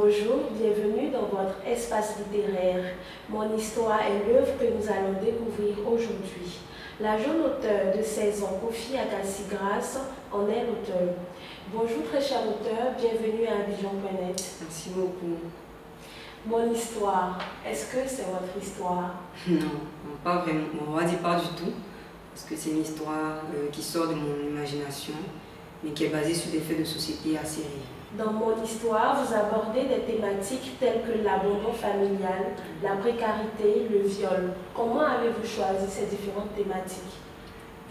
Bonjour, bienvenue dans votre espace littéraire. Mon histoire est l'œuvre que nous allons découvrir aujourd'hui. La jeune auteure de 16 ans, Kofi Agassiz-Grace, en est l'auteur. Bonjour très cher auteur, bienvenue à Abidjan.net. Merci beaucoup. Mon histoire, est-ce que c'est votre histoire? Non, pas vraiment. On va dire pas du tout, parce que c'est une histoire qui sort de mon imagination, mais qui est basée sur des faits de société assez réels. Dans mon histoire, vous abordez des thématiques telles que l'abandon familial, la précarité, le viol. Comment avez-vous choisi ces différentes thématiques?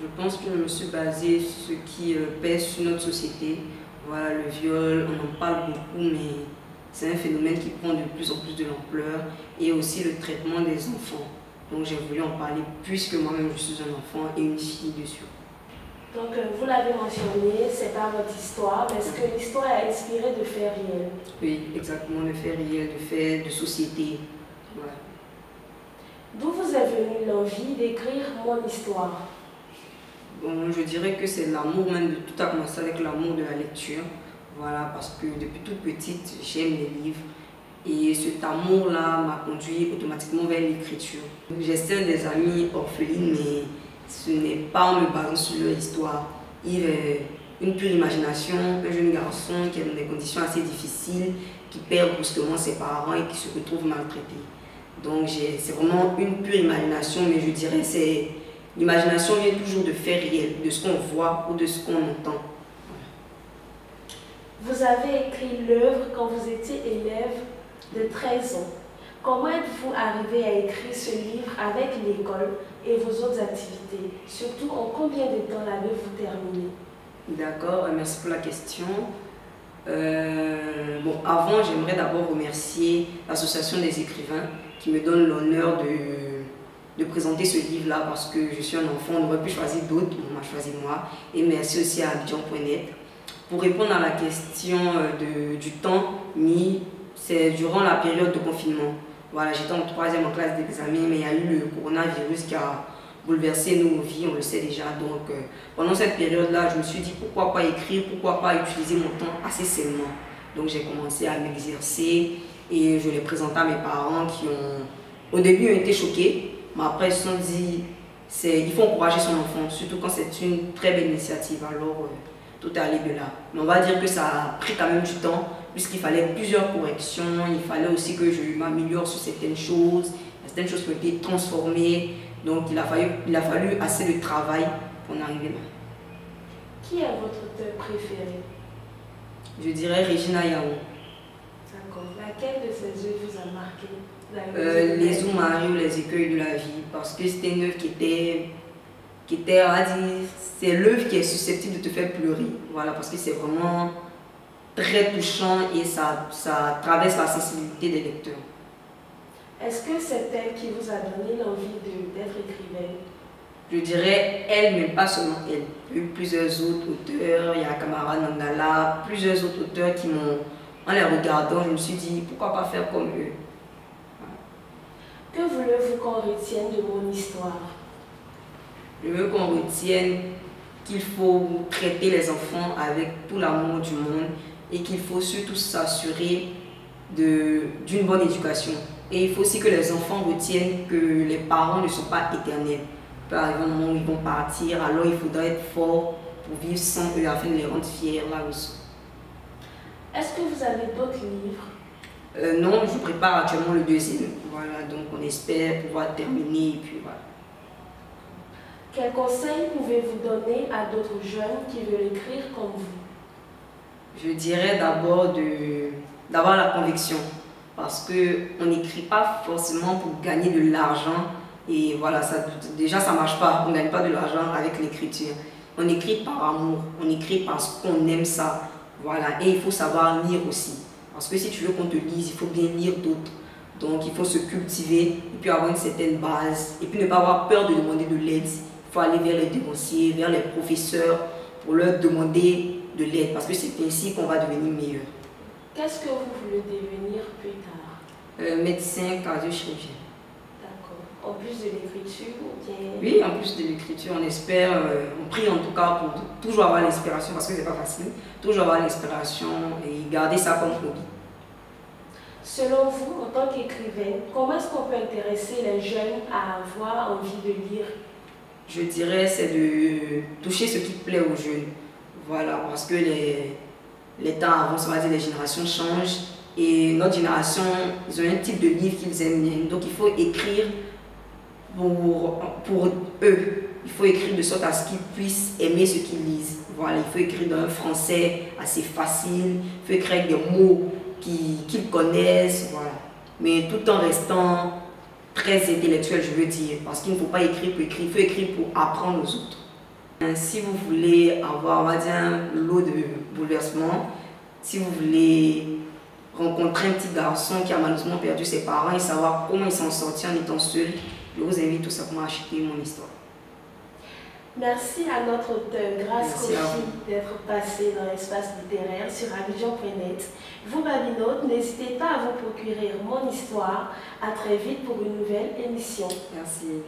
Je pense que je me suis basée sur ce qui pèse sur notre société. Voilà, le viol, on en parle beaucoup, mais c'est un phénomène qui prend de plus en plus de l'ampleur, et aussi le traitement des enfants. Donc j'ai voulu en parler puisque moi-même je suis un enfant et une fille dessus. Donc, vous l'avez mentionné, c'est pas votre histoire, mais est-ce que l'histoire est inspirée de faits réels? Oui, exactement, de faits réels, de faits de société. Voilà. D'où vous est venue l'envie d'écrire mon histoire? Bon, je dirais que c'est l'amour même, tout a commencé avec l'amour de la lecture. Voilà, parce que depuis toute petite, j'aime les livres. Et cet amour-là m'a conduit automatiquement vers l'écriture. J'essaie des amis orphelines, mais ce n'est pas en me basant sur leur histoire. Il est une pure imagination, un jeune garçon qui est dans des conditions assez difficiles, qui perd brusquement ses parents et qui se retrouve maltraité. Donc c'est vraiment une pure imagination, mais je dirais que l'imagination vient toujours de faits réels, de ce qu'on voit ou de ce qu'on entend. Vous avez écrit l'œuvre quand vous étiez élève de 13 ans. Comment êtes-vous arrivé à écrire ce livre avec l'école et vos autres activités? Surtout, en combien de temps l'avez-vous terminé? D'accord, merci pour la question. Bon, avant, j'aimerais d'abord remercier l'Association des écrivains qui me donne l'honneur de présenter ce livre-là, parce que je suis un enfant, on aurait pu choisir d'autres, on m'a choisi moi. Et merci aussi à Abidjan.net. Pour répondre à la question du temps mis, c'est durant la période de confinement. Voilà, j'étais en 3e classe d'examen, mais il y a eu le coronavirus qui a bouleversé nos vies, on le sait déjà. Donc, pendant cette période-là, je me suis dit pourquoi pas écrire, pourquoi pas utiliser mon temps assez sainement. Donc, j'ai commencé à m'exercer et je l'ai présenté à mes parents qui ont, au début, ont été choqués, mais après, ils se sont dit il faut encourager son enfant, surtout quand c'est une très belle initiative. Alors, tout est allé de là. Mais on va dire que ça a pris quand même du temps, puisqu'il fallait plusieurs corrections, il fallait aussi que je m'améliore sur certaines choses qui ont été transformées, donc il a fallu assez de travail pour en arriver là. Qui est votre auteur préféré? Je dirais Regina Yao. D'accord. Laquelle de ces œuvres vous a marqué? Les Oumaris ou les écueils de la vie, parce que c'était une œuvre qui était, on va dire, c'est l'œuvre qui est susceptible de te faire pleurer, voilà, parce que c'est vraiment très touchant et ça traverse la sensibilité des lecteurs. Est-ce que c'est elle qui vous a donné l'envie d'être écrivaine? Je dirais elle, mais pas seulement elle. Il y a eu plusieurs autres auteurs, il y a Kamara Nandala, plusieurs autres auteurs qui m'ont, en les regardant, je me suis dit pourquoi pas faire comme eux. Que voulez-vous qu'on retienne de mon histoire? Je veux qu'on retienne qu'il faut traiter les enfants avec tout l'amour du monde et qu'il faut surtout s'assurer d'une bonne éducation. Et il faut aussi que les enfants retiennent que les parents ne sont pas éternels. Il peut arriver un moment où ils vont partir, alors il faudra être fort pour vivre sans eux afin de les rendre fiers là aussi. Est-ce que vous avez d'autres livres? Non, je prépare actuellement le 2e. Voilà, donc on espère pouvoir terminer et puis voilà. Quels conseils pouvez-vous donner à d'autres jeunes qui veulent écrire comme vous? Je dirais d'abord d'avoir la conviction, parce qu'on n'écrit pas forcément pour gagner de l'argent et voilà, déjà ça ne marche pas, on ne gagne pas de l'argent avec l'écriture. On écrit par amour, on écrit parce qu'on aime ça, voilà, et il faut savoir lire aussi, parce que si tu veux qu'on te lise, il faut bien lire d'autres. Donc il faut se cultiver et puis avoir une certaine base et puis ne pas avoir peur de demander de l'aide. Il faut aller vers les dénonciers, vers les professeurs pour leur demander de l'aide, parce que c'est ainsi qu'on va devenir meilleur. Qu'est-ce que vous voulez devenir plus tard? Médecin, cardio-chirurgien. D'accord. En plus de l'écriture ou bien... Oui, en plus de l'écriture, on espère, on prie en tout cas pour toujours avoir l'inspiration, parce que c'est pas facile, toujours avoir l'inspiration et garder ça comme hobby. Selon vous, en tant qu'écrivaine, comment est-ce qu'on peut intéresser les jeunes à avoir envie de lire? Je dirais c'est de toucher ce qui plaît aux jeunes. Voilà, parce que les temps avancent, on va dire, les générations changent. Et notre génération, ils ont un type de livre qu'ils aiment bien. Donc il faut écrire pour eux. Il faut écrire de sorte à ce qu'ils puissent aimer ce qu'ils lisent. Voilà, il faut écrire dans un français assez facile. Il faut écrire avec des mots qu'ils connaissent. Voilà. Mais tout en restant très intellectuel, je veux dire. Parce qu'il ne faut pas écrire pour écrire, il faut écrire pour apprendre aux autres. Si vous voulez avoir, on va dire, un lot de bouleversement, si vous voulez rencontrer un petit garçon qui a malheureusement perdu ses parents et savoir comment il s'en sortit en étant seul, je vous invite tout simplement à acheter mon histoire. Merci à notre auteur Grace Kofi d'être passé dans l'espace littéraire sur Abidjan.net. Vous, Babinotes, n'hésitez pas à vous procurer mon histoire. À très vite pour une nouvelle émission. Merci.